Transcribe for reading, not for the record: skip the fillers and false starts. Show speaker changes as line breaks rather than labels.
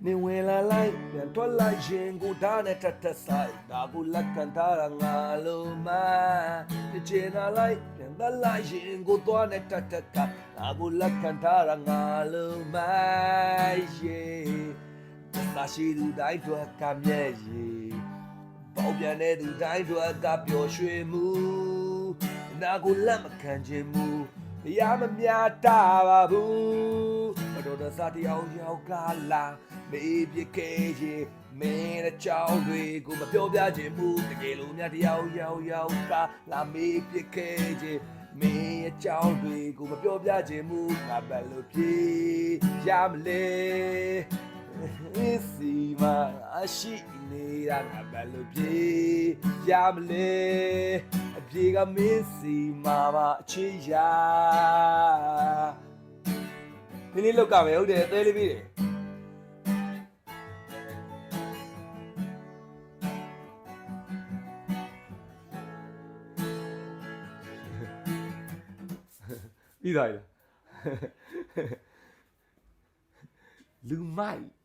နေဝင်လာလိုက်ပြန်ထွက်လိုက်ရင်ကိုဓာတ်နဲ့ထထဆိုင်ဒါကိုလက်ခံထားတာငါလုံးမတချင်လာလိုက်ပြန်သက်လိုက်ရင်ကိုသွားနဲ့ထထကဒါကိုလက်ခံထားတာငါလုံးမသာရှိသူတိုင်းထွက်ကမြဲရီပေါပြန်တဲ့သူတိုင်းထွက်ကပျော်ရွှင်မှုနာကိုလက်မခံခြင်းမူတရားမမြတ်တာပါဘူးမတော်တဆတရားယောက်ကလာမေးပြခဲ့ရင်မင်းအကြောင်းတွေကိုမပြောပြခြင်းမူတကယ်လို့များတရားယောက်ကလာမေးပြခဲ့ခြင်းမင်းအကြောင်းတွေကိုမပြောပြခြင်းမူငါဘယ်လိုပြေရမလဲစီမအရှိနေတာငါဘယ်လိုပြေရမလဲအပြေကမင်းစီမာပါအချေးရနည်းနည်းလောက်ကမယ်ဟုတ်တယ်အသေးလေးပြီးတယ်ပြီးသွားပြီလူမိုက်